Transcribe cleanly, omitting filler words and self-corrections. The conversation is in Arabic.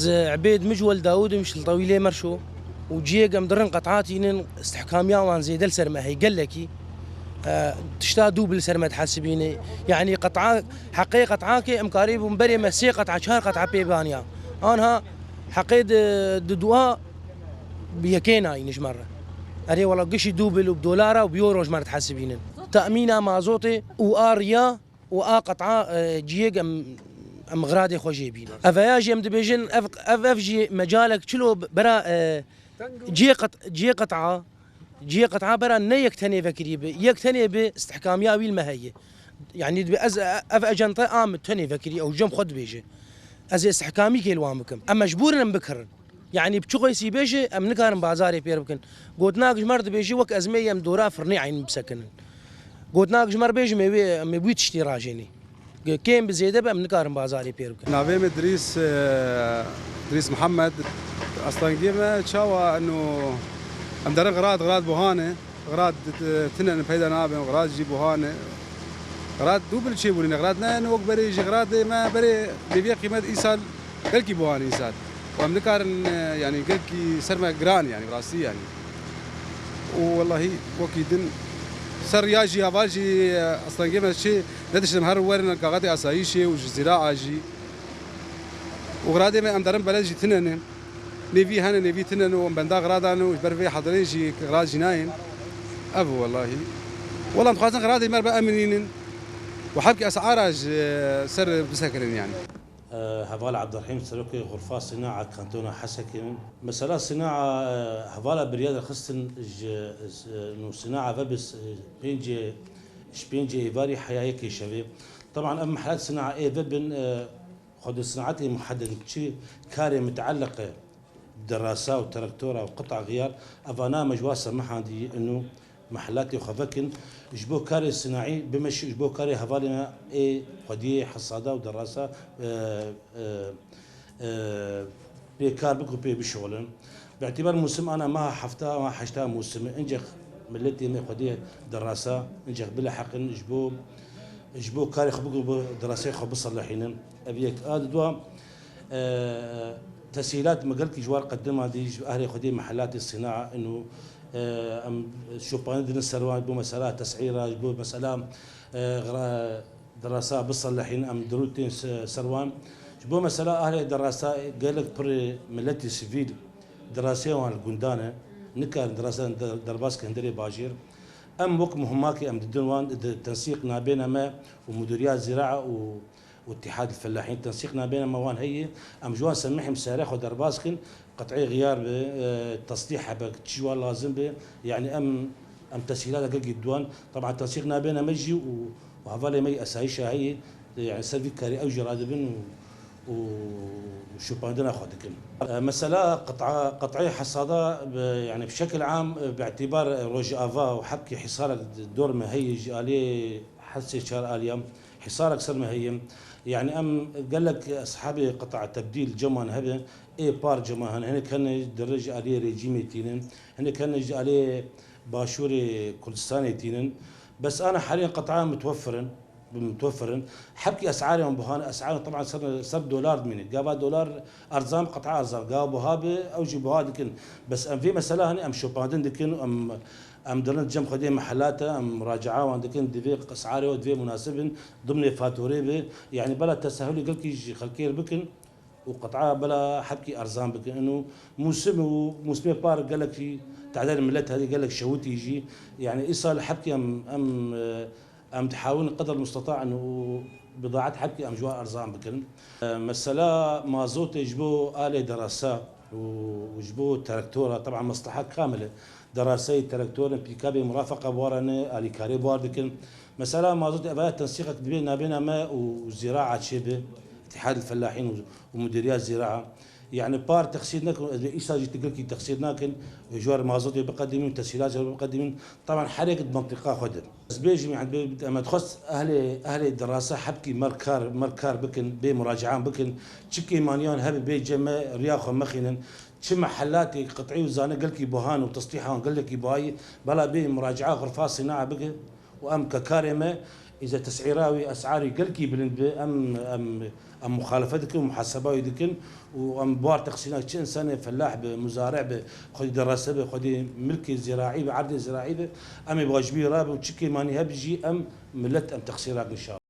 از عبيد مجول داود مش الطويلة مرشو وجي قام درن قطعاتي استحكاميا وان زي دل سرما هي قال لكي تشتا دوبل سرما تحسبيني يعني قطعه حقيقه قطعاك ام قريب مبري مسي قطعه شهر قطعه بيبانيا انها حقيد ددوها بيكينا ينش مره اري والله قشي دوبل وبدولار وبيورو مره تحسبيني تامينا مازوتي واريا قطعه جيق ام غرادي خوجي بينا افياجي ام دبيجن افجي مجالك شلو برا جي قطعه برا يكتني فكري يكتني باستحكاميا ويل ما هي يعني از اجنطه ام تني فكري او جم خد بيجي از استحكامي كيلوامكم اما مجبور بكر يعني بشغل سي بيجي ام نكارن بازاري بيربكن قوتناك مرد بيجي وك ازميه ام دورا فرني عين مسكن قوتناك مر بيجي مي بيت اشتراجيني كيم بزياده بام نكارن بازاري بيربكن نافيم دريس محمد اصلا قيمه تشاوى انه امدر غراد بوهانه غراد تنن فايده نابن غراد جي بوهانه غراد دوبل شي بولين غرادنا انه بري جي غراد ما بري بيبي قيمه ايسال قلكي بوهانه ايسال وامنكارن يعني قلكي سرما جران يعني راسي يعني والله وكيدن سر ياجي هافاجي اصلا قيمه شيء ندش مهر ورنا كاغاتي اسايشي وزراعه جي وغرادي ما امدرن بلد جي تنن نيفي هنا نيفي تنن وبندا غرادانو برفي حضرين جي غراد جناين ابو والله متخاصن غرادي مر بامنين وحبكي اسعار سر بسكرين يعني هفال عبد الرحيم سلوكي غرفة صناعة كانتونا حسكين مسألة صناعة هفال بريادة خصن إنه صناعة فبس بينجي إيفاري حياة شباب طبعا أما محلات صناعة إيه فبن خد الصناعات محدد شيء كاري متعلقة بدراسة وتركتورة وقطع غيار أفانا مجواسة محندي إنه محلاتي وخفكن جبو كاري صناعي بمشي جبو كاري هفالنا اي خديه حصاده ودراسه بكار بكو بي بشغلن باعتبار موسم انا ما حفتها ما حشتها موسم انجخ ملتي ما خديه دراسه انجخ بلا حق جبو كاري خبكو دراسه خب صلحين ابيك دوا تسهيلات مقالك جوار قدمها دي اهلي خديه محلات الصناعه انه ام شوبان دين السروان بو مسألة تسعيرة بو مسألة دراسة بصلحين ام دروتين سروان بو مسألة أهل دراسة قال لك بر ملتي سيفيل دراسة وان الجندانة نكار دراسة درباس كندري باجير ام وك مهماكي ام ددوان تنسيق نابينا ما ومديريات زراعة واتحاد الفلاحين تنسيقنا بين موان هي ام جوان سمحهم سارخ ودرباسكن قطعي غيار بتصليح بك تشوا لازم به يعني ام تسهيلات قلقي الدوان طبعا تنسيقنا بين مجي وهذا مي اسايشها هي يعني سيرفي كاري او جرادبن وشو باندنا اخذكن مساله قطعي حصاده يعني بشكل عام باعتبار روج افا وحبكي حصارك دور ما هيج عليه حسي شهر اليوم حصارك صار ما هي يعني ام قال لك اصحابي قطع تبديل جمان هذا اي بار جمان هنا كان درج عليه ريجيمي تينن هنا كان عليه باشوري كردستاني تينن بس انا حاليا قطعه متوفرن حبكي اسعارهم بهان اسعارهم طبعا صار دولار مني قابا دولار ارزام قطعه ارزام قابو هابه اوجي بهادكن بس ام في مساله هني ام شوباندن دكن ام درن جم خدي محلاته ام مراجعه وعندكن دفي اسعاري ودفي مناسب ضمن فاتوري به يعني بلا تسهل قال كي خلكير بكن وقطعه بلا حبكي ارزام بكن انه موسم بار قال لك في تعداد الملات هذه قال لك شوتي يجي يعني ايصال حبكي ام تحاول قدر المستطاع انه بضاعه حبكي ام جوا ارزام بكن مساله مازوت يجبو آلة دراسه وجبو تراكتوره طبعا مصلحه كامله دراسي تراكتور بيكابي مرافقه بورانه الي كاري بوردكن مساله مازوت ابا تنسيق بين ما وزراعه شبه اتحاد الفلاحين ومديريات الزراعه يعني بار تقصيرنا ايساجي تقول كي تقصيرنا جوار مازوت بقدمين تسهيلات بقدمين طبعا حركه منطقه خدم بس بيجي يعني ما تخص اهل الدراسه حبكي مركار بكن بمراجعان بكن تشكي مانيون هب بي جمع رياخ مخينا شي محلاتي قطعي وزانه قال كي بوهان وتصليحها قال لك باي بلا بي مراجعه غرفه صناعه بك وام ككارمه اذا تسعيراوي اسعاري قلكي بلند ام مخالفتك ومحاسبه يدكن وام بوار تقسينات شن سنه فلاح بمزارع بخدي دراسه بخدي ملكي زراعي بعرض زراعي ام بواجبي راب وتشكي ماني هبجي ام ملت ام تقصيرات ان شاء الله.